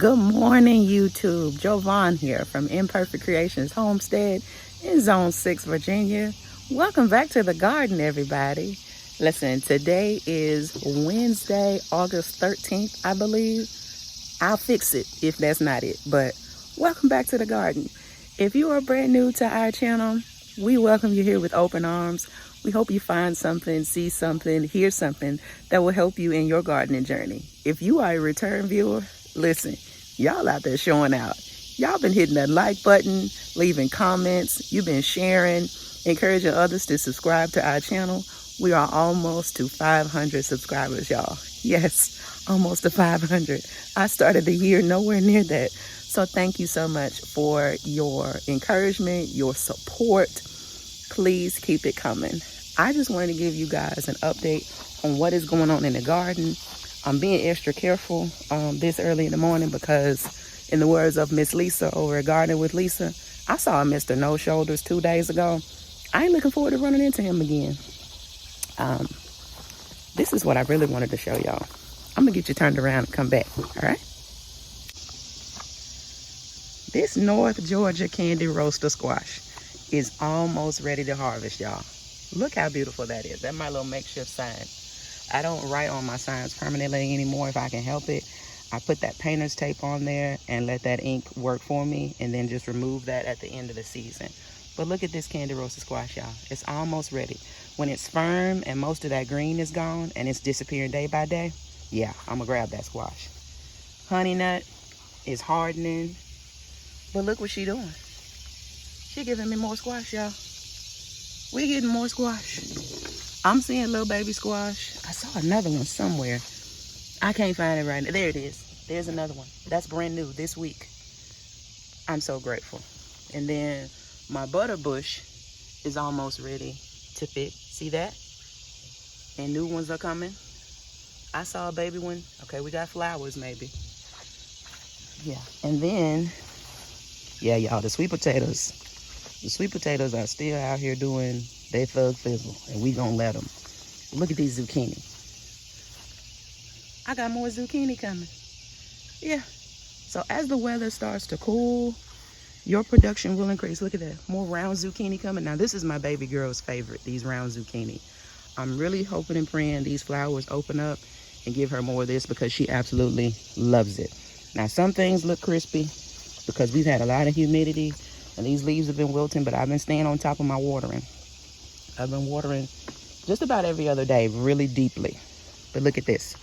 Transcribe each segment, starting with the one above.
Good morning, YouTube. Jovan here from Imperfect Creations Homestead in Zone 6, Virginia. Welcome back to the garden, everybody. Listen, today is Wednesday, August 13th, I believe. I'll fix it if that's not it, but welcome back to the garden. If you are brand new to our channel, we welcome you here with open arms. We hope you find something, see something, hear something that will help you in your gardening journey. If you are a return viewer, listen, y'all out there showing out. Y'all been hitting that like button, leaving comments. You've been sharing, encouraging others to subscribe to our channel. We are almost to 500 subscribers, y'all. Yes, almost to 500. I started the year nowhere near that. So thank you so much for your encouragement, your support. Please keep it coming. I just wanted to give you guys an update on what is going on in the garden. I'm being extra careful this early in the morning because, in the words of Miss Lisa over at Gardening with Lisa, I saw a Mr. No Shoulders 2 days ago. I ain't looking forward to running into him again. This is what I really wanted to show y'all. I'm gonna get you turned around and come back, all right? This North Georgia candy roaster squash is almost ready to harvest, y'all. Look how beautiful that is. That's my little makeshift sign. I don't write on my signs permanently anymore if I can help it. I put that painter's tape on there and let that ink work for me, and then just remove that at the end of the season. But look at this candy roaster squash, y'all. It's almost ready. When it's firm and most of that green is gone and it's disappearing day by day, yeah, I'm gonna grab that squash. Honey nut is hardening, but look what she doing. She giving me more squash, y'all. We getting more squash. I'm seeing little baby squash. I saw another one somewhere. I can't find it right now. There it is. There's another one. That's brand new this week. I'm so grateful. And then my butter bush is almost ready to fit. See that? And new ones are coming. I saw a baby one. Okay, we got flowers maybe. Yeah. And then, yeah, y'all, the sweet potatoes. The sweet potatoes are still out here doing their thug fizzle, and we gonna let them. Look at these zucchini. I got more zucchini coming. Yeah. So as the weather starts to cool, your production will increase. Look at that. More round zucchini coming. Now, this is my baby girl's favorite, these round zucchini. I'm really hoping and praying these flowers open up and give her more of this because she absolutely loves it. Now, some things look crispy because we've had a lot of humidity and these leaves have been wilting, but I've been staying on top of my watering. I've been watering just about every other day, really deeply. But look at this.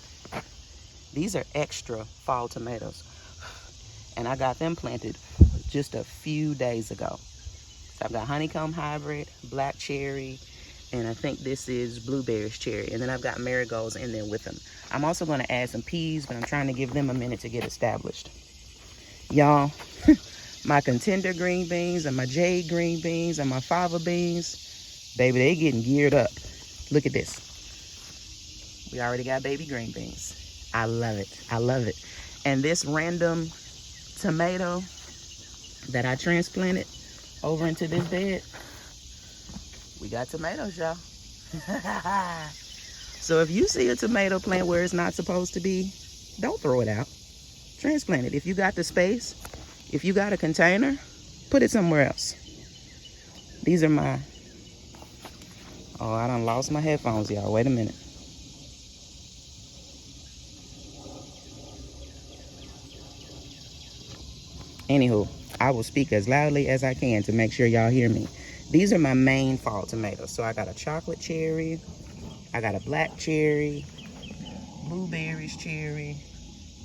These are extra fall tomatoes. And I got them planted just a few days ago. So I've got honeycomb hybrid, black cherry, and I think this is blueberries cherry. And then I've got marigolds in there with them. I'm also gonna add some peas, but I'm trying to give them a minute to get established. Y'all, my contender green beans and my jade green beans and my fava beans, baby, they getting geared up. Look at this. We already got baby green beans. I love it. I love it. And this random tomato that I transplanted over into this bed, we got tomatoes, y'all. So if you see a tomato plant where it's not supposed to be, don't throw it out. Transplant it. If you got the space, if you got a container, put it somewhere else. These are my, oh, I done lost my headphones, y'all. Wait a minute. Anywho, I will speak as loudly as I can to make sure y'all hear me. These are my main fall tomatoes. So I got a chocolate cherry, I got a black cherry, blueberries cherry,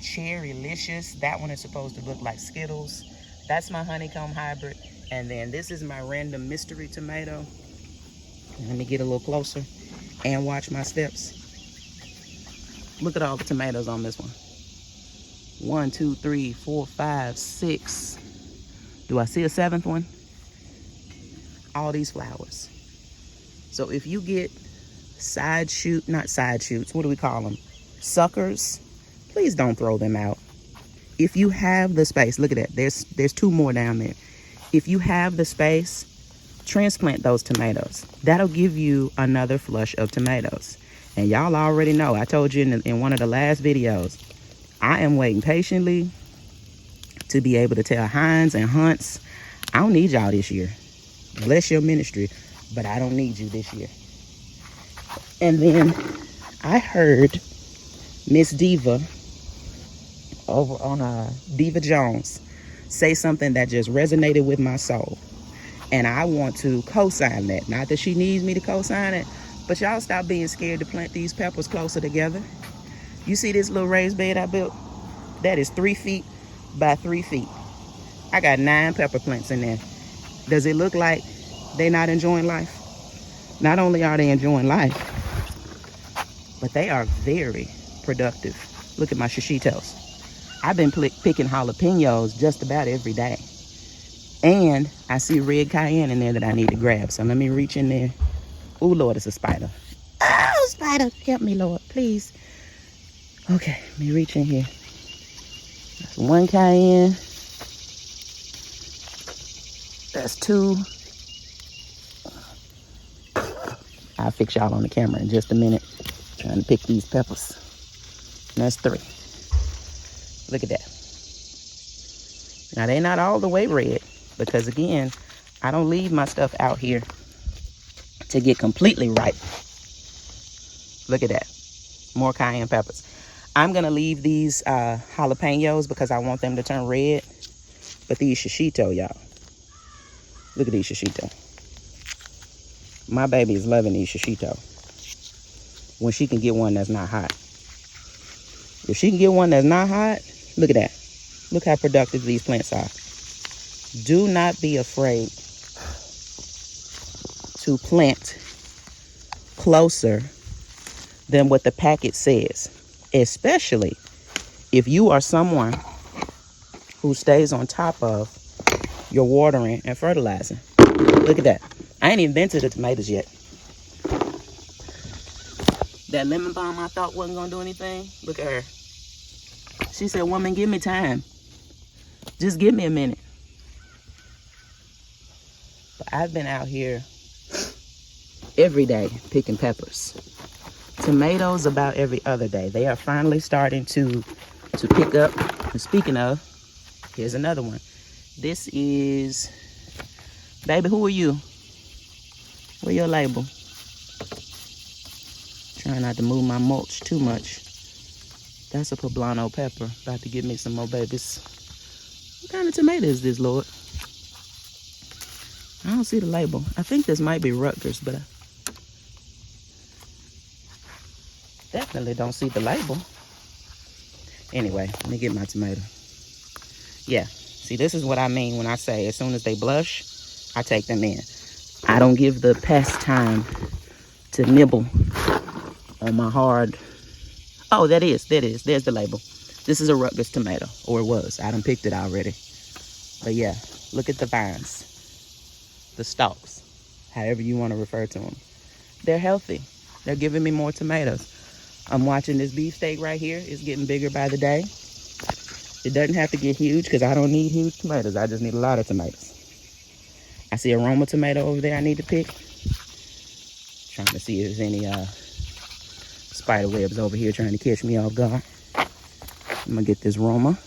cherrylicious. That one is supposed to look like Skittles. That's my honeycomb hybrid. And then this is my random mystery tomato. Let me get a little closer and watch my steps. Look at all the tomatoes on this one. 1, 2, 3, 4, 5, 6. Do I see a 7th one? All these flowers. So if you get not side shoots, what do we call them? Suckers. Please don't throw them out. If you have the space, look at that. There's 2 more down there. If you have the space, transplant those tomatoes. That'll give you another flush of tomatoes. And y'all already know, I told you in one of the last videos, I am waiting patiently to be able to tell hinds and hunts, I don't need y'all this year. Bless your ministry, but I don't need you this year. And then I heard Miss Diva over on Diva Jones say something that just resonated with my soul. And I want to co-sign that. Not that she needs me to co-sign it, but y'all stop being scared to plant these peppers closer together. You see this little raised bed I built? That is 3 feet by 3 feet. I got 9 pepper plants in there. Does it look like they're not enjoying life? Not only are they enjoying life, but they are very productive. Look at my shishitos. I've been picking jalapenos just about every day. And I see red cayenne in there that I need to grab. So let me reach in there. Oh, Lord, it's a spider. Oh, spider, help me, Lord, please. Okay, let me reach in here. That's 1 cayenne. That's 2. I'll fix y'all on the camera in just a minute. Trying to pick these peppers. And that's 3. Look at that. Now, they're not all the way red. Because again, I don't leave my stuff out here to get completely ripe. Look at that. More cayenne peppers. I'm going to leave these jalapenos because I want them to turn red. But these shishito, y'all. Look at these shishito. My baby is loving these shishito. When she can get one that's not hot. If she can get one that's not hot, look at that. Look how productive these plants are. Do not be afraid to plant closer than what the packet says, especially if you are someone who stays on top of your watering and fertilizing. Look at that. I ain't even been to the tomatoes yet. That lemon balm I thought wasn't gonna do anything, look at her. She said, woman, give me time. Just give me a minute. But I've been out here every day picking peppers. Tomatoes about every other day. They are finally starting to pick up. And speaking of, here's another one. This is, baby, who are you? Where your label? Trying not to move my mulch too much. That's a poblano pepper. About to give me some more babies. What kind of tomato is this, Lord? I don't see the label. I think this might be Rutgers, but I definitely don't see the label. Anyway, let me get my tomato. Yeah, see, this is what I mean when I say as soon as they blush, I take them in. I don't give the pest time to nibble on my hard. Oh, that is. There's the label. This is a Rutgers tomato, or it was. I done picked it already. But yeah, look at the vines. The stalks, however you want to refer to them. They're healthy. They're giving me more tomatoes. I'm watching this beefsteak right here. It's getting bigger by the day. It doesn't have to get huge because I don't need huge tomatoes. I just need a lot of tomatoes. I see a Roma tomato over there I need to pick. Trying to see if there's any spider webs over here trying to catch me off guard. I'm going to get this Roma.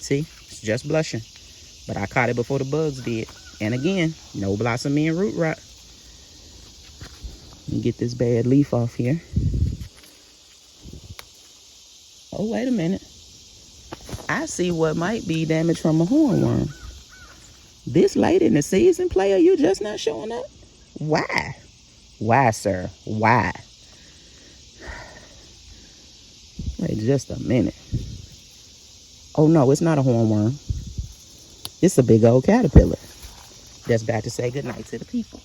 See, it's just blushing. But I caught it before the bugs did. And again, no blossoming and root rot. Let me get this bad leaf off here. Oh, wait a minute. I see what might be damage from a hornworm. This late in the season, player, you just not showing up? Why? Why, sir? Why? Wait just a minute. Oh, no, it's not a hornworm. It's a big old caterpillar that's about to say goodnight to the people.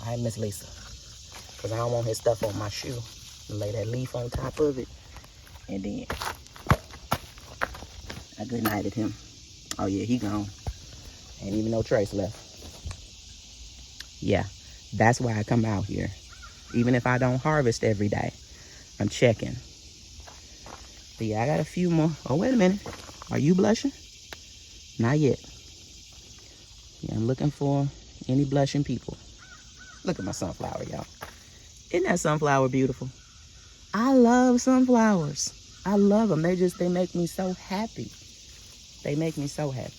All right, Miss Lisa. Because I don't want his stuff on my shoe. Lay that leaf on top of it. And then I goodnighted him. Oh, yeah, he gone. Ain't even no trace left. Yeah, that's why I come out here. Even if I don't harvest every day, I'm checking. But yeah, I got a few more. Oh, wait a minute. Are you blushing? Not yet. Yeah, I'm looking for any blushing people. Look at my sunflower, y'all. Isn't that sunflower beautiful? I love sunflowers. I love them. They make me so happy. They make me so happy.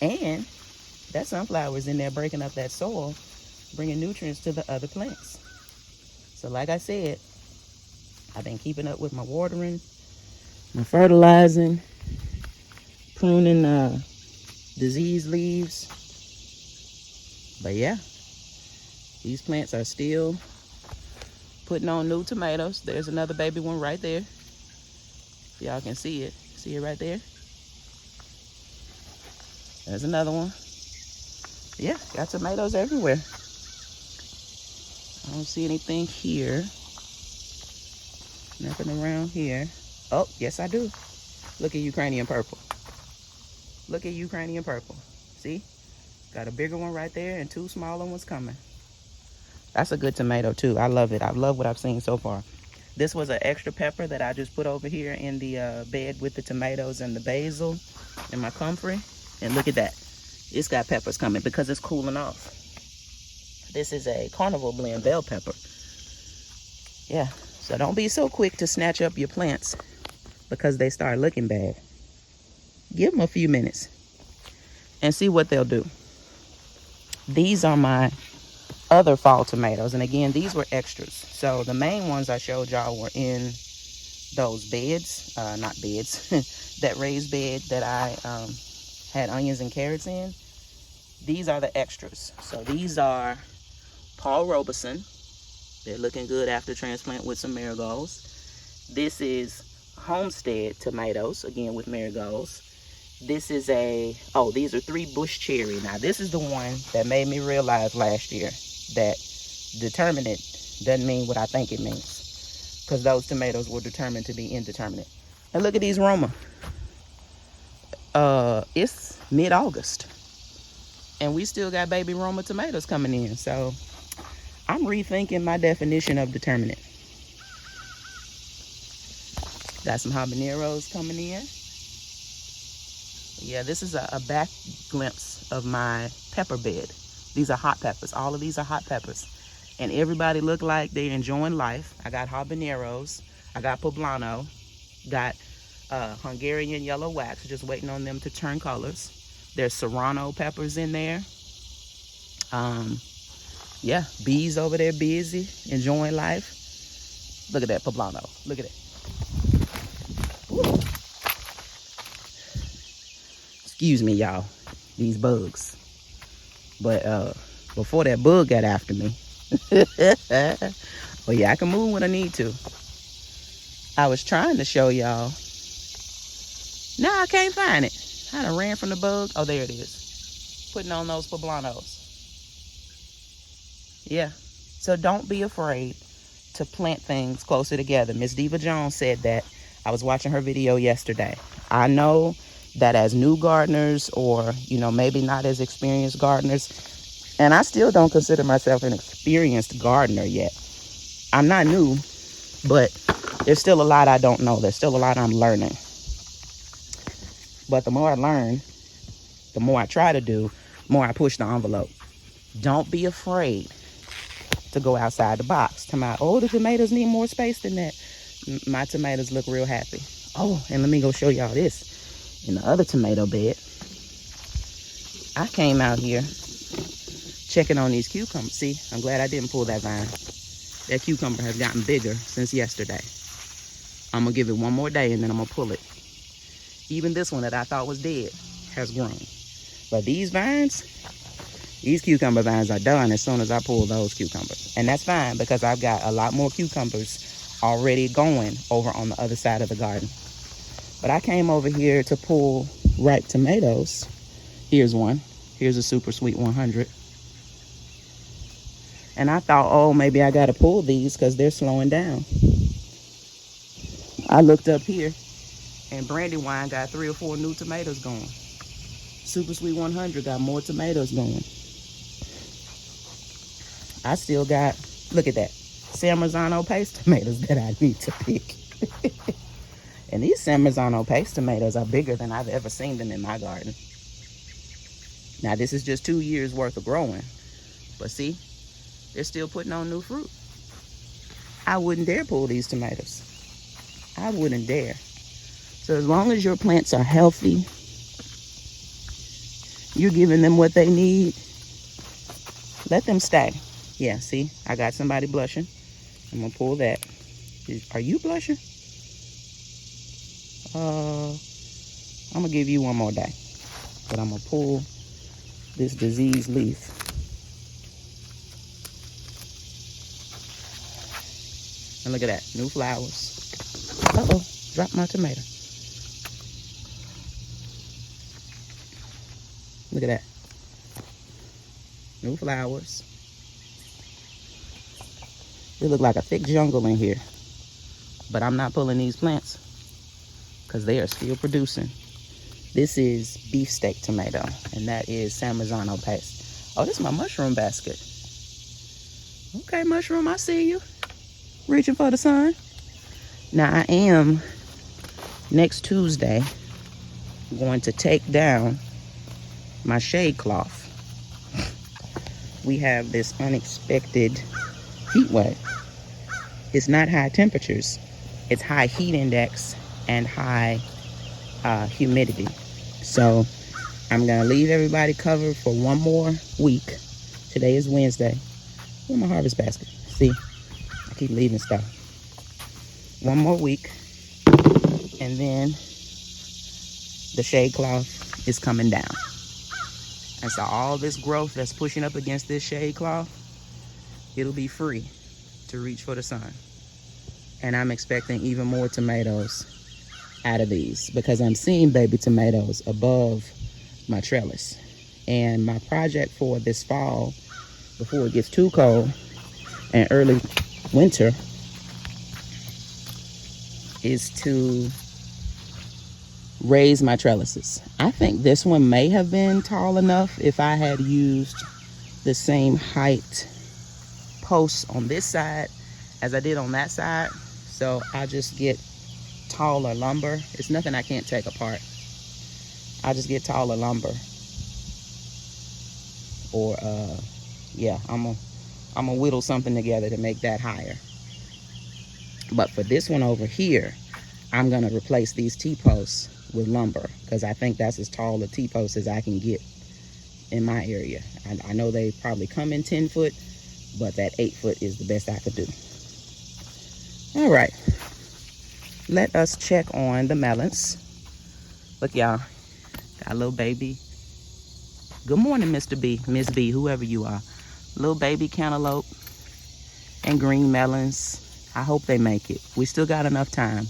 And that sunflower is in there breaking up that soil, bringing nutrients to the other plants. So like I said, I've been keeping up with my watering, my fertilizing, pruning diseased leaves. But yeah, these plants are still putting on new tomatoes. There's another baby one right there. Y'all can see it. See it right there? There's another one. Yeah, got tomatoes everywhere. I don't see anything here. Nothing around here. Oh, yes I do. Look at Ukrainian purple. Look at Ukrainian purple. See? Got a bigger one right there and 2 smaller ones coming. That's a good tomato too. I love it. I love what I've seen so far. This was an extra pepper that I just put over here in the bed with the tomatoes and the basil and my comfrey. And look at that. It's got peppers coming because it's cooling off. This is a carnival blend bell pepper. Yeah, so don't be so quick to snatch up your plants because they start looking bad. Give them a few minutes and see what they'll do. These are my other fall tomatoes, and again, these were extras. So the main ones I showed y'all were in those beds, not beds, that raised bed that I had onions and carrots in. These are the extras. So these are Paul Robeson. They're looking good after transplant with some marigolds. This is Homestead tomatoes, again with marigolds. This is these are 3 bush cherry. Now this is the one that made me realize last year that determinate doesn't mean what I think it means, because those tomatoes were determined to be indeterminate. And look at these Roma. It's mid-August and we still got baby Roma tomatoes coming in. So I'm rethinking my definition of determinate. Got some habaneros coming in. Yeah, this is a back glimpse of my pepper bed. These are hot peppers. All of these are hot peppers. And everybody look like they're enjoying life. I got habaneros. I got poblano. Got Hungarian yellow wax, just waiting on them to turn colors. There's serrano peppers in there. Yeah, bees over there busy, enjoying life. Look at that poblano. Look at it. Ooh. Excuse me, y'all. These bugs. But before that bug got after me. Well, yeah, I can move when I need to. I was trying to show y'all. No, I can't find it. I done ran from the bug. Oh, there it is. Putting on those poblanos. Yeah. So don't be afraid to plant things closer together. Miss Diva Jones said that. I was watching her video yesterday. I know that as new gardeners, or, maybe not as experienced gardeners, and I still don't consider myself an experienced gardener yet. I'm not new, but there's still a lot I don't know. There's still a lot I'm learning. But the more I learn, the more I try to do, the more I push the envelope. Don't be afraid to go outside the box. The tomatoes need more space than that. My tomatoes look real happy. Oh, and let me go show y'all this. In the other tomato bed, I came out here checking on these cucumbers. See, I'm glad I didn't pull that vine. That cucumber has gotten bigger since yesterday. I'm going to give it one more day and then I'm going to pull it. Even this one that I thought was dead has grown. But these cucumber vines are done as soon as I pull those cucumbers. And that's fine because I've got a lot more cucumbers already going over on the other side of the garden. But I came over here to pull ripe tomatoes. Here's one. Here's a super sweet 100. And I thought, maybe I got to pull these because they're slowing down. I looked up here and Brandywine got 3 or 4 new tomatoes going. Super Sweet 100 got more tomatoes going. I still got, look at that, San Marzano paste tomatoes that I need to pick. And these San Marzano paste tomatoes are bigger than I've ever seen them in my garden. Now this is just 2 years worth of growing. But see, they're still putting on new fruit. I wouldn't dare pull these tomatoes. I wouldn't dare. So as long as your plants are healthy, you're giving them what they need, let them stay. Yeah, see, I got somebody blushing. I'm gonna pull that. Are you blushing? I'm gonna give you one more day, but I'm gonna pull this diseased leaf. And look at that, new flowers. Uh-oh, dropped my tomato. Look at that. New flowers. It look like a thick jungle in here. But I'm not pulling these plants because they are still producing. This is beefsteak tomato, and that is San Marzano paste. Oh, this is my mushroom basket. Okay, mushroom, I see you. Reaching for the sun. Now, I am, next Tuesday, going to take down my shade cloth. We have this unexpected heat wave. It's not high temperatures. It's high heat index and high humidity. So I'm gonna leave everybody covered for one more week. Today is Wednesday. Where's my harvest basket? See, I keep leaving stuff. One more week, and then the shade cloth is coming down. And so all this growth that's pushing up against this shade cloth, it'll be free to reach for the sun. And I'm expecting even more tomatoes out of these because I'm seeing baby tomatoes above my trellis. And my project for this fall, before it gets too cold and early winter, is to raise my trellises. I think this one may have been tall enough if I had used the same height posts on this side as I did on that side. So I just get taller lumber. It's nothing I can't take apart. I just get taller lumber. Or yeah, I'm gonna whittle something together to make that higher. But for this one over here, I'm gonna replace these T-posts with lumber because I think that's as tall a T-post as I can get in my area. I know they probably come in 10 foot, but that 8 foot is the best I could do. All right, let us check on the melons. Look, y'all, got a little baby. Good morning, Mr. B, Miss B, whoever you are. Little baby cantaloupe and green melons. I hope they make it. We still got enough time.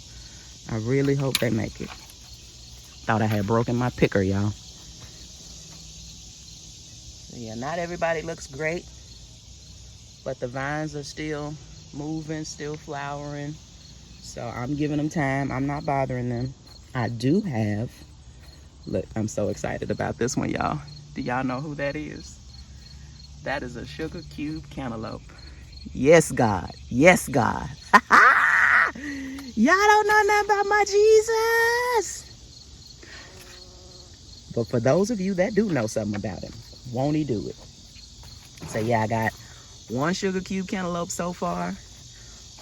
I really hope they make it. Thought I had broken my picker, y'all. So yeah, not everybody looks great, but the vines are still moving, still flowering. So I'm giving them time. I'm not bothering them. I do have, look, I'm so excited about this one, y'all. Do y'all know who that is? That is a sugar cube cantaloupe. Yes, God. Yes, God. Y'all don't know nothing about my Jesus. But for those of you that do know something about him, won't he do it? So yeah, I got one sugar cube cantaloupe so far.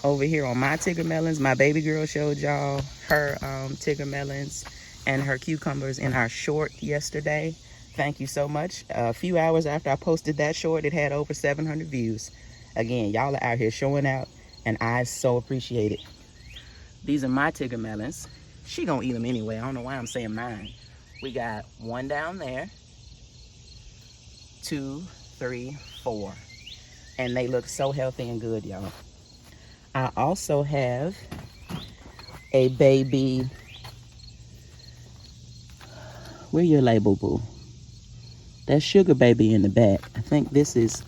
Over here on my Tigger melons, my baby girl showed y'all her Tigger melons and her cucumbers in our short yesterday. Thank you so much. A few hours after I posted that short, it had over 700 views. Again, y'all are out here showing out, and I so appreciate it. These are my Tigger melons. She gonna eat them anyway. I don't know why I'm saying mine. We got one down there, 2, 3, 4. And they look so healthy and good, y'all. I also have a baby. Where your label, boo? That sugar baby in the back. I think this is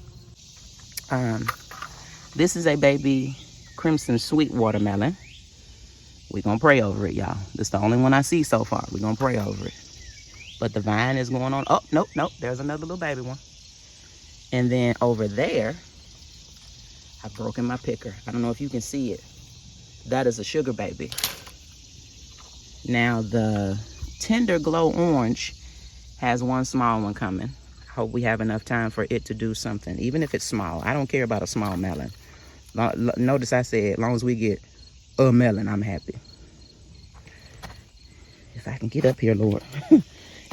a baby crimson sweet watermelon. We're gonna pray over it, y'all. This is the only one I see so far. We're gonna pray over it. But the vine is going on. Oh, nope, nope. There's another little baby one. And then over there, I've broken my picker. I don't know if you can see it. That is a sugar baby. Now the tender glow orange has one small one coming. I hope we have enough time for it to do something, even if it's small. I don't care about a small melon. Notice I said, as long as we get a melon, I'm happy. If I can get up here, Lord. It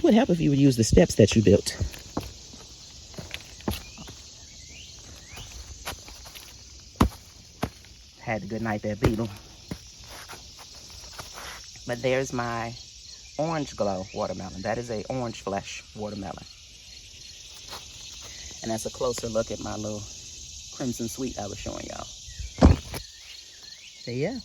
would help if you would use the steps that you built. Had to good night that beetle. But there's my orange glow watermelon. That is a orange flesh watermelon. And that's a closer look at my little crimson sweet I was showing y'all. So yeah,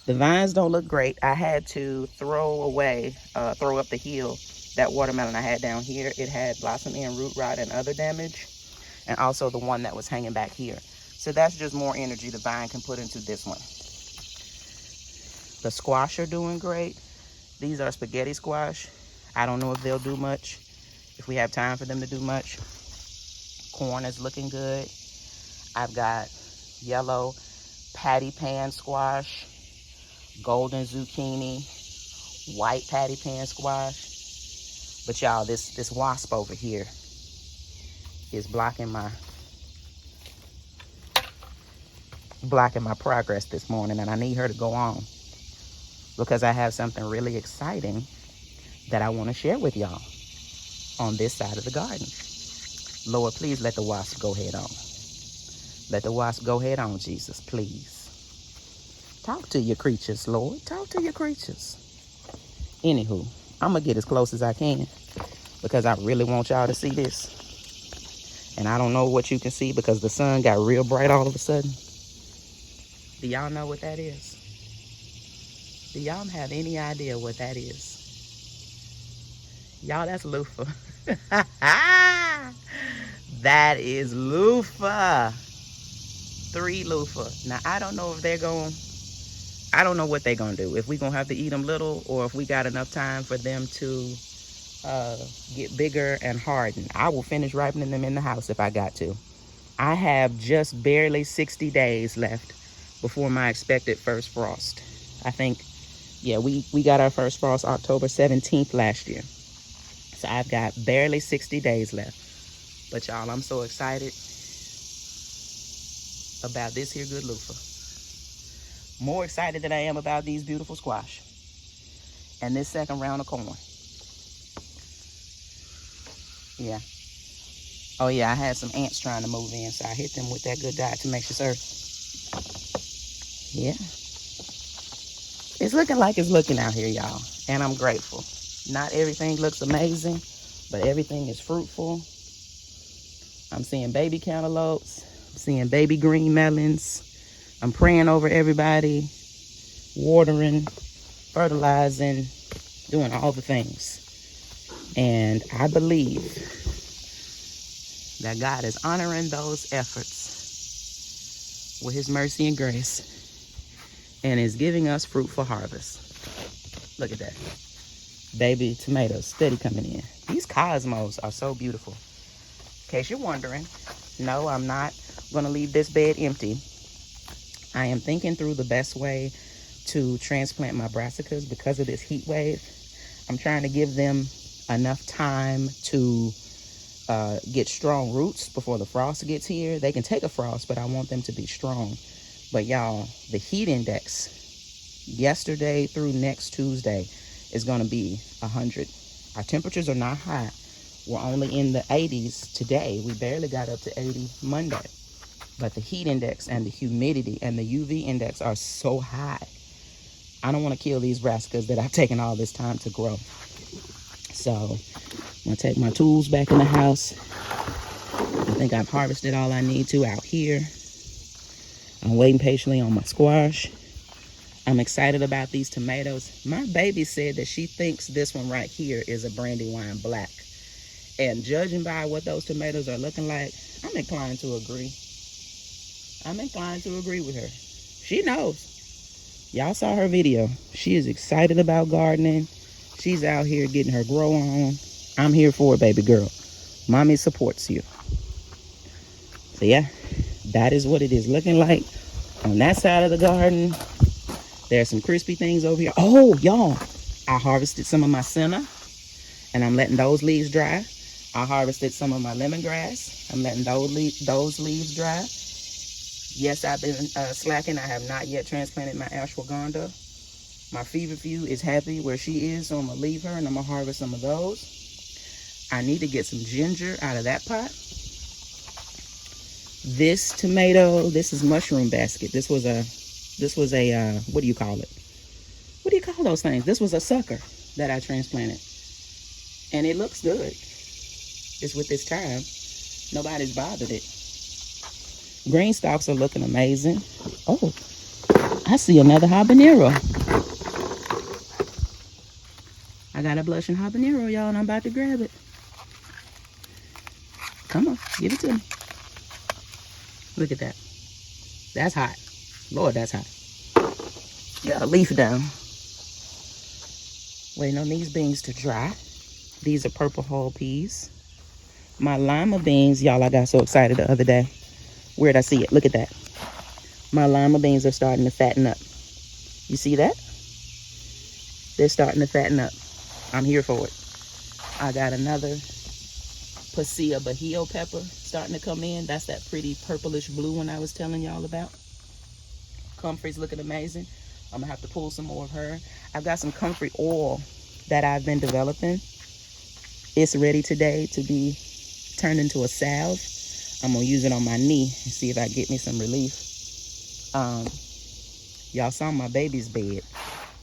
the vines don't look great. I had to throw up the hill that watermelon I had down here. It had blossom end, root rot, and other damage. And also the one that was hanging back here. So that's just more energy the vine can put into this one. The squash are doing great. These are spaghetti squash. I don't know if they'll do much, if we have time for them to do much. Corn is looking good. I've got yellow patty pan squash, golden zucchini, white patty pan squash. But y'all, this wasp over here is blocking my progress this morning, and I need her to go on because I have something really exciting that I want to share with y'all on this side of the garden. Lord, please let the wasp go head on. Let the wasp go head on, Jesus, please. Talk to your creatures, Lord. Talk to your creatures. Anywho, I'm going to get as close as I can because I really want y'all to see this. And I don't know what you can see because the sun got real bright all of a sudden. Do y'all know what that is? Do y'all have any idea what that is? Y'all, that's loofah. That is loofah. 3 loofah. Now, I don't know what they're going to do. If we're going to have to eat them little or if we got enough time for them to get bigger and harden. I will finish ripening them in the house if I got to. I have just barely 60 days left before my expected first frost. I think, yeah, we got our first frost October 17th last year. So I've got barely 60 days left. But y'all, I'm so excited about this here good loofah. More excited than I am about these beautiful squash. And this second round of corn. Yeah. Oh yeah, I had some ants trying to move in, so I hit them with that good diatomaceous earth. Yeah. It's looking like it's looking out here, y'all. And I'm grateful. Not everything looks amazing, but everything is fruitful. I'm seeing baby cantaloupes. I'm seeing baby green melons. I'm praying over everybody, watering, fertilizing, doing all the things. And I believe that God is honoring those efforts with his mercy and grace and is giving us fruitful harvest. Look at that. Baby tomatoes steady coming in. These cosmos are so beautiful. In case you're wondering, no, I'm not going to leave this bed empty. I am thinking through the best way to transplant my brassicas because of this heat wave. I'm trying to give them enough time to get strong roots before the frost gets here. They can take a frost, but I want them to be strong. But y'all, the heat index yesterday through next Tuesday is going to be 100. Our temperatures are not high. We're only in the 80s today. We barely got up to 80 Monday. But the heat index and the humidity and the UV index are so high. I don't want to kill these brassicas that I've taken all this time to grow. So I'm going to take my tools back in the house. I think I've harvested all I need to out here. I'm waiting patiently on my squash. I'm excited about these tomatoes. My baby said that she thinks this one right here is a Brandywine Black. And judging by what those tomatoes are looking like, I'm inclined to agree. I'm inclined to agree with her. She knows. Y'all saw her video. She is excited about gardening. She's out here getting her grow on. I'm here for it, baby girl. Mommy supports you. So yeah, that is what it is looking like on that side of the garden. There's some crispy things over here. Oh, y'all, I harvested some of my senna, and I'm letting those leaves dry. I harvested some of my lemongrass. I'm letting those leaves dry. Yes, I've been slacking. I have not yet transplanted my ashwagandha. My feverfew is happy where she is, so I'm gonna leave her and I'm gonna harvest some of those. I need to get some ginger out of that pot. This tomato, this is mushroom basket. This was a what do you call it? What do you call those things? This was a sucker that I transplanted. And it looks good. It's with this time. Nobody's bothered it. Green stalks are looking amazing. Oh, I see another habanero. I got a blushing habanero, y'all, and I'm about to grab it. Come on, give it to me. Look at that. That's hot. Lord, that's hot. Got a leaf down. Waiting on these beans to dry. These are purple hull peas. My lima beans, y'all, I got so excited the other day. Where'd I see it? Look at that. My lima beans are starting to fatten up. You see that? They're starting to fatten up. I'm here for it. I got another Pasilla Bahio pepper starting to come in. That's that pretty purplish blue one I was telling y'all about. Comfrey's looking amazing. I'm gonna have to pull some more of her. I've got some comfrey oil that I've been developing. It's ready today to be turned into a salve. I'm gonna use it on my knee and see if I get me some relief. Y'all saw my baby's bed.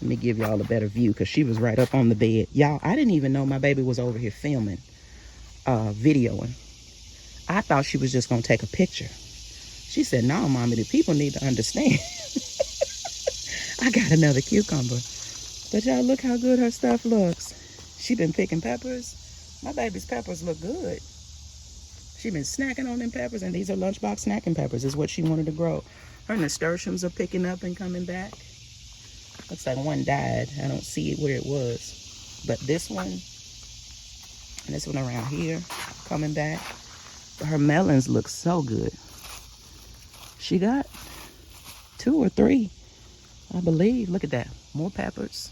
Let me give y'all a better view because she was right up on the bed. Y'all, I didn't even know my baby was over here filming, videoing. I thought she was just gonna take a picture. She said, "No, mommy, the people need to understand." I got another cucumber. But y'all, look how good her stuff looks. She been picking peppers. My baby's peppers look good. She been snacking on them peppers, and these are lunchbox snacking peppers, is what she wanted to grow. Her nasturtiums are picking up and coming back. Looks like one died. I don't see it where it was. But this one, and this one around here, coming back. But her melons look so good. She got 2 or 3, I believe. Look at that. More peppers.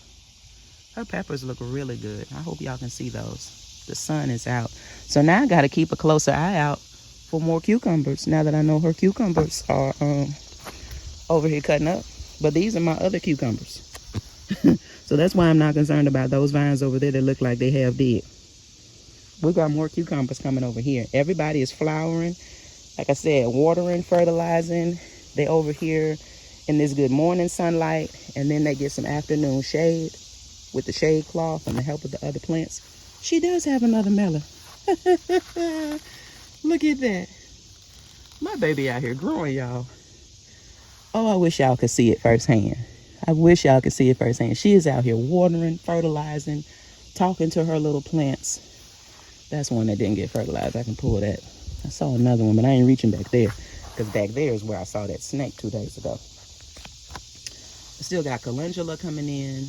Her peppers look really good. I hope y'all can see those. The sun is out. So now I got to keep a closer eye out for more cucumbers now that I know her cucumbers are over here cutting up. But these are my other cucumbers. So that's why I'm not concerned about those vines over there that look like they have dead. We got more cucumbers coming over here. Everybody is flowering. Like I said, watering, fertilizing. They over here in this good morning sunlight. And then they get some afternoon shade with the shade cloth and the help of the other plants. She does have another melon. Look at that. My baby out here growing, y'all. Oh, I wish y'all could see it firsthand. I wish y'all could see it firsthand. She is out here watering, fertilizing, talking to her little plants. That's one that didn't get fertilized. I can pull that. I saw another one, but I ain't reaching back there because back there is where I saw that snake 2 days ago. I still got calendula coming in.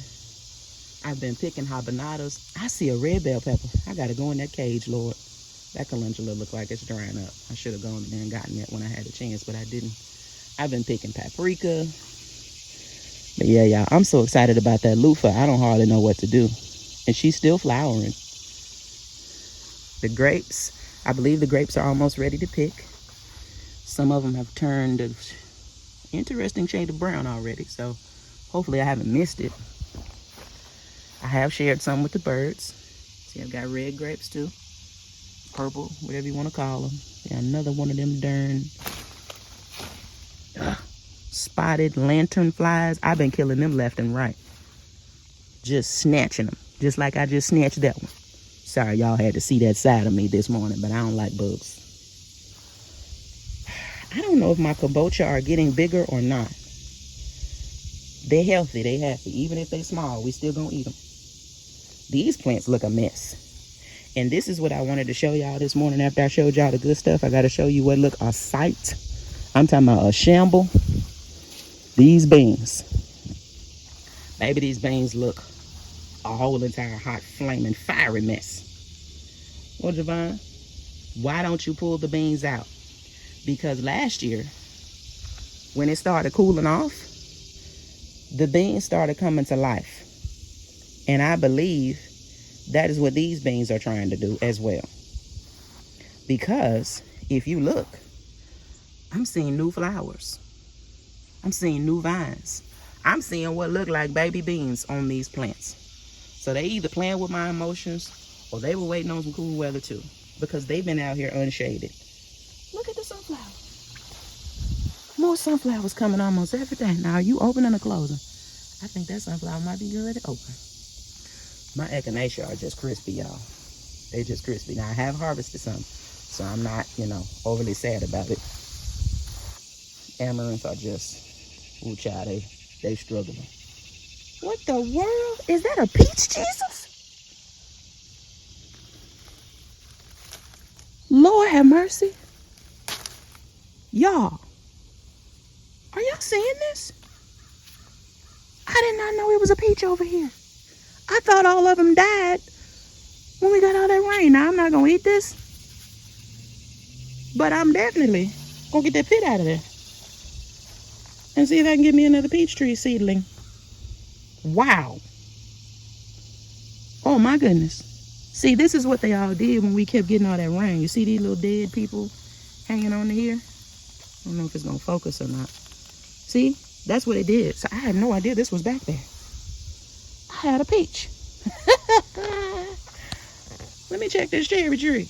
I've been picking habaneros. I see a red bell pepper. I got to go in that cage, Lord. That calendula look like it's drying up. I should have gone in there and gotten it when I had a chance, but I didn't. I've been picking paprika. But yeah, y'all, I'm so excited about that loofah. I don't hardly know what to do. And she's still flowering. The grapes, I believe the grapes are almost ready to pick. Some of them have turned an interesting shade of brown already, so hopefully I haven't missed it. I have shared some with the birds. See, I've got red grapes too. Purple, whatever you want to call them. Yeah, another one of them darn spotted lantern flies. I've been killing them left and right. Just snatching them. Just like I just snatched that one. Sorry, y'all had to see that side of me this morning, but I don't like bugs. I don't know if my kabocha are getting bigger or not. They're healthy, they happy. Even if they small, we still gonna eat them. These plants look a mess. And this is what I wanted to show y'all this morning after I showed y'all the good stuff. I got to show you what look a sight. I'm talking about a shamble. These beans. Maybe these beans look a whole entire hot, flaming, fiery mess. Well, Javon, why don't you pull the beans out? Because last year, when it started cooling off, the beans started coming to life. And I believe that is what these beans are trying to do as well. Because if you look, I'm seeing new flowers. I'm seeing new vines. I'm seeing what look like baby beans on these plants. So they either playing with my emotions or they were waiting on some cool weather too, because they've been out here unshaded. Look at the sunflower. More sunflowers coming almost every day. Now, are you opening or closing? I think that sunflower might be good to open. My echinacea are just crispy, y'all. They just crispy. Now, I have harvested some, so I'm not, overly sad about it. Amaranths are just, ooh, child, they struggling. What the world? Is that a peach, Jesus? Lord have mercy. Y'all, are y'all seeing this? I did not know it was a peach over here. I thought all of them died when we got all that rain. Now, I'm not going to eat this, but I'm definitely going to get that pit out of there and see if I can get me another peach tree seedling. Wow. Oh, my goodness. See, this is what they all did when we kept getting all that rain. You see these little dead people hanging on here? I don't know if it's going to focus or not. See, that's what it did. So I had no idea this was back there. I had a peach. Let me check this cherry tree.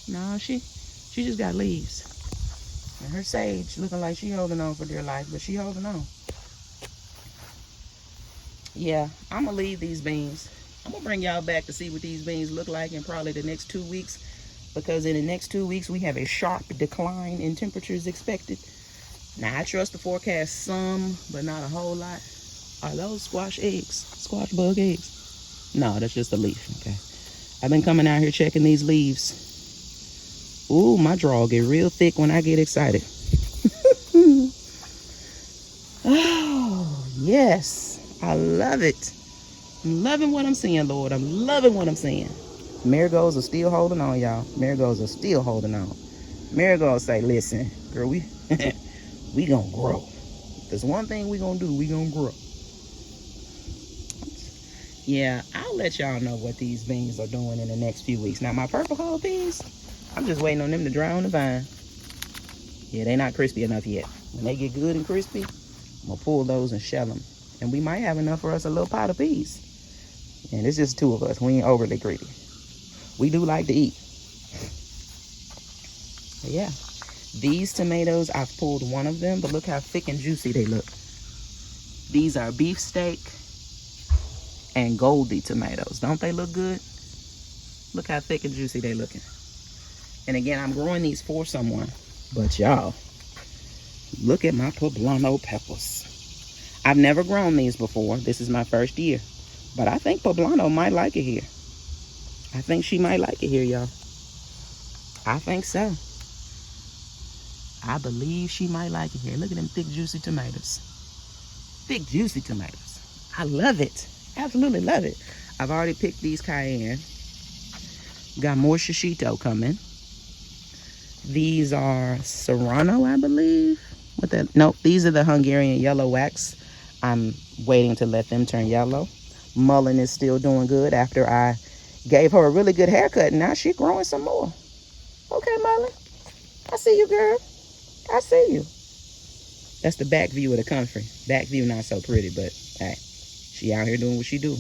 No, she just got leaves. And her sage looking like she holding on for dear life, but she holding on. Yeah, I'm going to leave these beans. I'm going to bring y'all back to see what these beans look like in probably the next 2 weeks. Because in the next 2 weeks, we have a sharp decline in temperatures expected. Now, I trust the forecast some, but not a whole lot. Are those squash eggs? Squash bug eggs? No, that's just a leaf, okay. I've been coming out here checking these leaves. Ooh, my draw get real thick when I get excited. Oh, yes. I love it. I'm loving what I'm seeing, Lord. I'm loving what I'm seeing. Marigolds are still holding on, y'all. Marigolds are still holding on. Marigolds say, listen, girl, we gonna grow. If there's one thing we gonna do, we gonna grow. Yeah, I'll let y'all know what these beans are doing in the next few weeks. Now, my purple hull beans, I'm just waiting on them to dry on the vine. Yeah, they're not crispy enough yet. When they get good and crispy, I'm gonna pull those and shell them. And we might have enough for us a little pot of peas. And it's just 2 of us. We ain't overly greedy. We do like to eat. But yeah, these tomatoes, I've pulled one of them, but look how thick and juicy they look. These are beefsteak and Goldie tomatoes. Don't they look good? Look how thick and juicy they looking. And again, I'm growing these for someone. But y'all, look at my poblano peppers. I've never grown these before. This is my first year. But I think poblano might like it here. I think she might like it here, y'all. I think so. I believe she might like it here. Look at them thick, juicy tomatoes. Thick, juicy tomatoes. I love it. Absolutely love it. I've already picked these cayenne. Got more shishito coming. These are serrano, I believe. What that? Nope, these are the Hungarian yellow wax. I'm waiting to let them turn yellow. Melon is still doing good after I gave her a really good haircut. Now she's growing some more. Okay, Melon. I see you, girl. I see you. That's the back view of the country. Back view not so pretty, but hey, she out here doing what she do.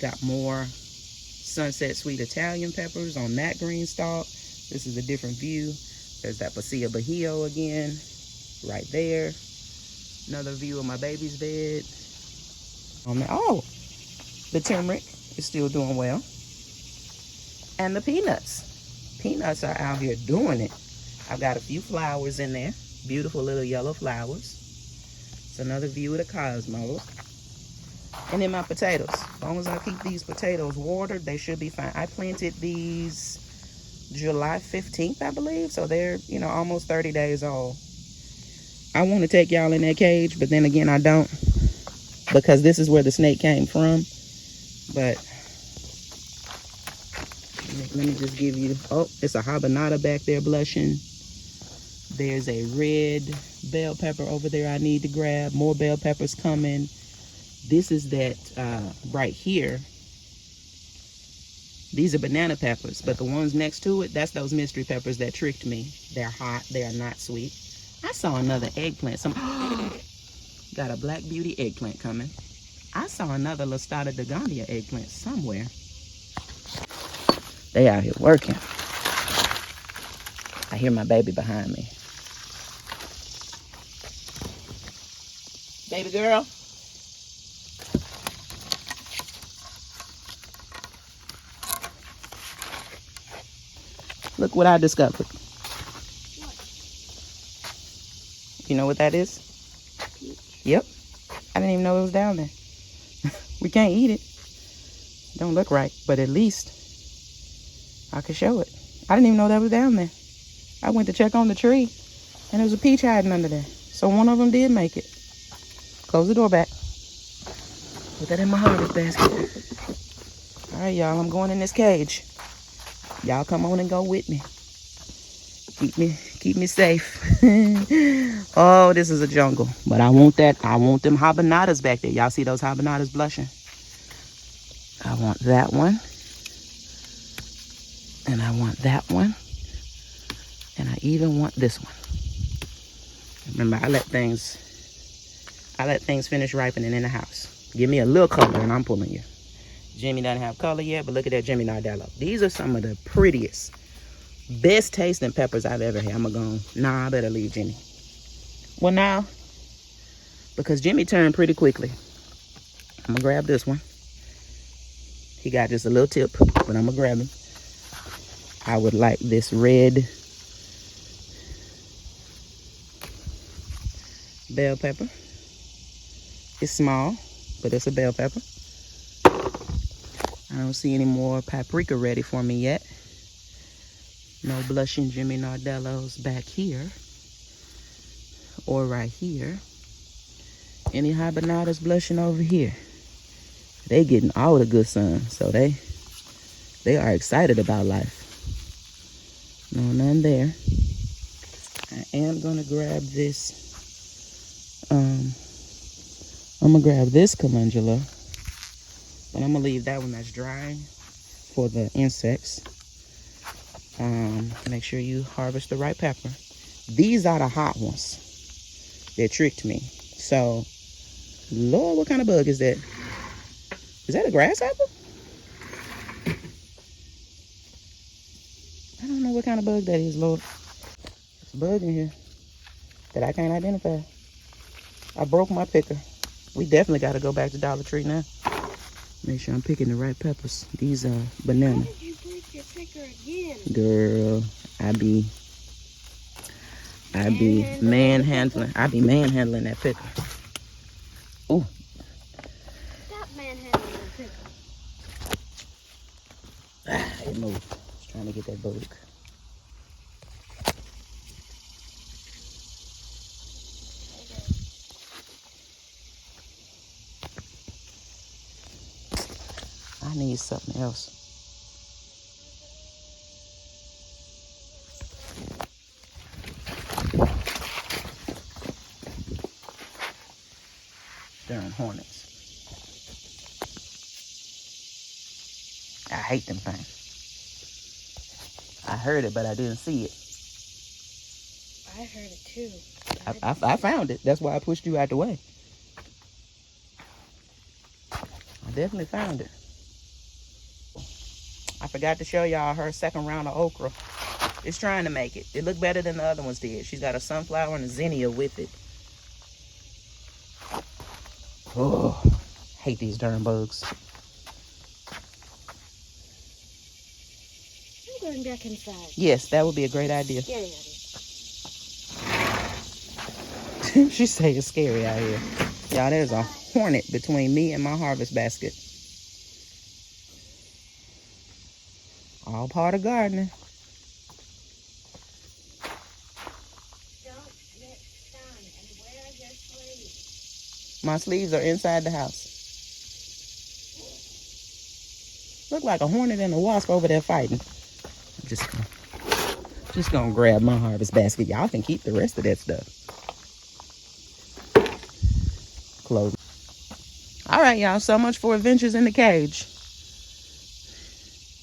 Got more sunset sweet Italian peppers on that green stalk. This is a different view. There's that Pasilla Bahio again, right there. Another view of my baby's bed. Oh, the turmeric is still doing well. And the peanuts. Peanuts are out here doing it. I've got a few flowers in there. Beautiful little yellow flowers. It's another view of the cosmos. And then my potatoes. As long as I keep these potatoes watered, they should be fine. I planted these July 15th, I believe. So they're, almost 30 days old. I want to take y'all in that cage, but then again, I don't. Because this is where the snake came from. But let me just give you, it's a habanada back there blushing. There's a red bell pepper over there I need to grab. More bell peppers coming. This is that right here. These are banana peppers, but the ones next to it, that's those mystery peppers that tricked me. They're hot, they are not sweet. I saw another eggplant. Got a Black Beauty eggplant coming. I saw another Listata Dagonia eggplant somewhere. They out here working. I hear my baby behind me. Baby girl. Look what I discovered. What? You know what that is? Peach. Yep. I didn't even know it was down there. We can't eat it. Don't look right, but at least I could show it. I didn't even know that was down there. I went to check on the tree, and there was a peach hiding under there. So one of them did make it. Close the door back. Put that in my harvest basket. All right, y'all, I'm going in this cage. Y'all come on and go with me. Keep me safe. Oh, this is a jungle. But I want them habanetas back there. Y'all see those habanetas blushing? I want that one. And I want that one. And I even want this one. Remember, I let things finish ripening in the house. Give me a little color and I'm pulling you. Jimmy doesn't have color yet, but look at that Jimmy Nardello. These are some of the prettiest, best tasting peppers I've ever had. Nah, I better leave Jimmy. Well, now, because Jimmy turned pretty quickly, I'm gonna grab this one. He got just a little tip, but I'm gonna grab him. I would like this red bell pepper. It's small, but it's a bell pepper. I don't see any more paprika ready for me yet. No blushing Jimmy Nardellos back here. Or right here. Any habanetas blushing over here. They getting all the good sun. So they are excited about life. No, none there. I am gonna grab this. I'm gonna grab this calendula, but I'm gonna leave that one that's drying for the insects. Make sure you harvest the right pepper. These are the hot ones. They tricked me. So, Lord, what kind of bug is that? Is that a grasshopper? I don't know what kind of bug that is, Lord. There's a bug in here that I can't identify. I broke my picker. We definitely got to go back to Dollar Tree now. Make sure I'm picking the right peppers. These are banana. Why did you break your picker again? Girl, I be manhandling. I be manhandling that picker. Ooh. Stop manhandling the picker. It moved. Just trying to get that bug. I need something else. Darn hornets. I hate them things. I heard it, but I didn't see it. I heard it too. I found it. That's why I pushed you out the way. I definitely found it. I forgot to show y'all her second round of okra. It's trying to make it. It looked better than the other ones did. She's got a sunflower and a zinnia with it. Oh, hate these darn bugs. I'm going back inside. Yes, that would be a great idea. Scary idea. She say it's scary out here. Y'all, there's a hornet between me and my harvest basket. All part of gardening. Don't get sun and wear your sleeves. My sleeves are inside the house. Look like a hornet and a wasp over there fighting. I'm just gonna grab my harvest basket. Y'all can keep the rest of that stuff. Close. All right, y'all. So much for adventures in the cage.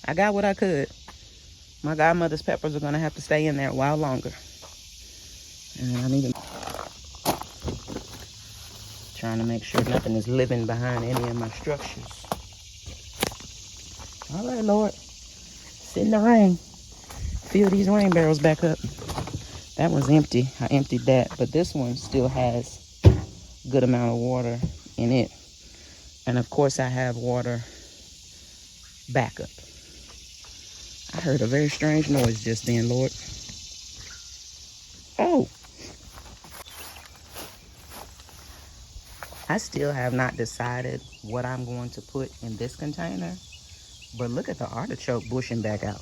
I got what I could. My godmother's peppers are gonna have to stay in there a while longer. And I need them. Trying to make sure nothing is living behind any of my structures. All right, Lord. Sit in the rain. Fill these rain barrels back up. That one's empty. I emptied that, but this one still has a good amount of water in it. And of course I have water backup. I heard a very strange noise just then, Lord. Oh. I still have not decided what I'm going to put in this container, but look at the artichoke bushing back out.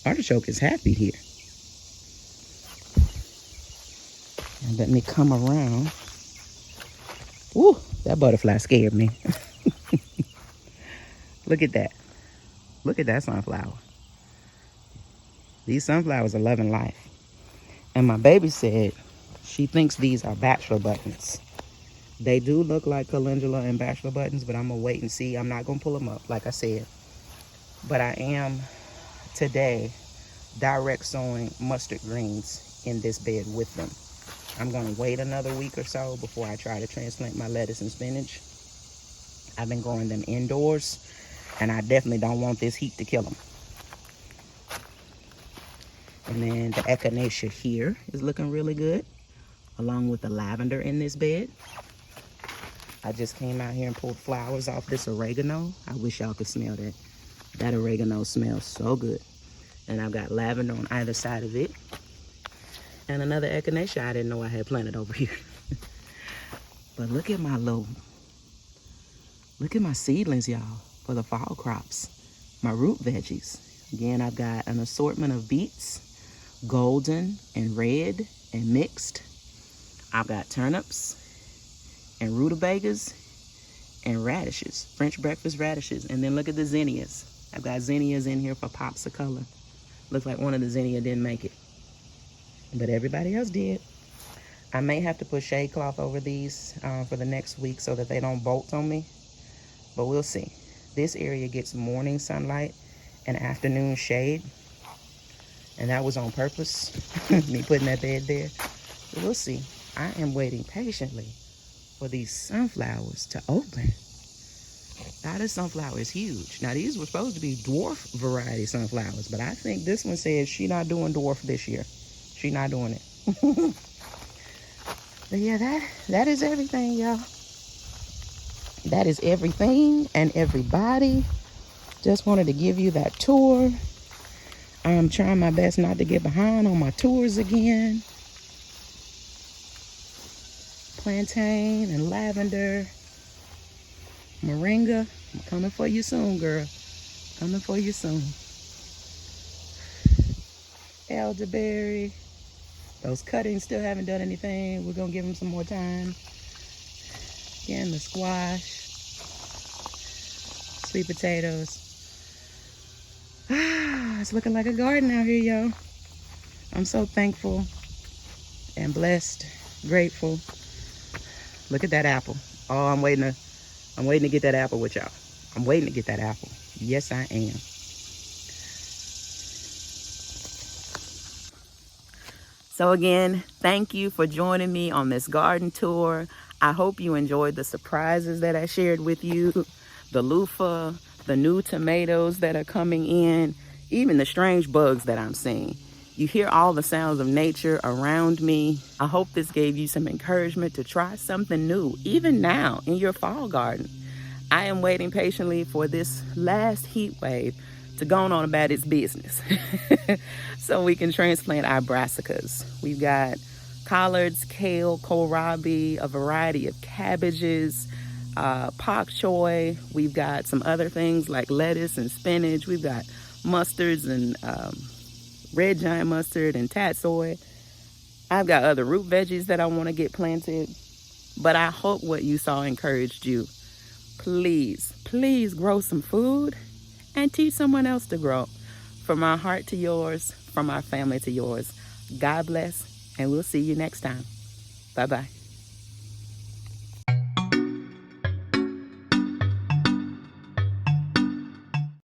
Artichoke is happy here. And let me come around. Ooh, that butterfly scared me. Look at that. Look at that sunflower. These sunflowers are loving life. And my baby said she thinks these are bachelor buttons. They do look like calendula and bachelor buttons, but I'm going to wait and see. I'm not going to pull them up, like I said. But I am, today, direct sowing mustard greens in this bed with them. I'm going to wait another week or so before I try to transplant my lettuce and spinach. I've been growing them indoors, and I definitely don't want this heat to kill them. And then the echinacea here is looking really good, along with the lavender in this bed. I just came out here and pulled flowers off this oregano. I wish y'all could smell that. That oregano smells so good. And I've got lavender on either side of it. And another echinacea I didn't know I had planted over here. But look at my seedlings, y'all, for the fall crops. My root veggies. Again, I've got an assortment of beets, golden and red and mixed. I've got turnips and rutabagas and radishes, French breakfast radishes. And then look at the zinnias. I've got zinnias in here for pops of color. Looks like one of the zinnia didn't make it, but everybody else did. I may have to put shade cloth over these for the next week so that they don't bolt on me, but we'll see. This area gets morning sunlight and afternoon shade, and that was on purpose, me putting that bed there. But we'll see. I am waiting patiently for these sunflowers to open. Now, this sunflower is huge. Now, these were supposed to be dwarf variety sunflowers, but I think this one says she not doing dwarf this year. She not doing it. But yeah, that is everything, y'all. That is everything and everybody. Just wanted to give you that tour. I'm trying my best not to get behind on my tours again. Plantain and lavender. Moringa, I'm coming for you soon, girl. Coming for you soon. Elderberry. Those cuttings still haven't done anything. We're gonna give them some more time. Again, the squash. Sweet potatoes. It's looking like a garden out here, y'all. I'm so thankful and blessed, grateful. Look at that apple. Oh, I'm waiting to get that apple with y'all. I'm waiting to get that apple. Yes, I am. So again, thank you for joining me on this garden tour. I hope you enjoyed the surprises that I shared with you. The loofah, the new tomatoes that are coming in, even the strange bugs that I'm seeing. You hear all the sounds of nature around me. I hope this gave you some encouragement to try something new, even now in your fall garden. I am waiting patiently for this last heat wave to go on about its business so we can transplant our brassicas. We've got collards, kale, kohlrabi, a variety of cabbages, pak choy. We've got some other things like lettuce and spinach. We've got mustards and red giant mustard and tatsoi. I've got other root veggies that I want to get planted, but I hope what you saw encouraged you. Please, please grow some food and teach someone else to grow. From our heart to yours, from our family to yours. God bless, and we'll see you next time. Bye-bye.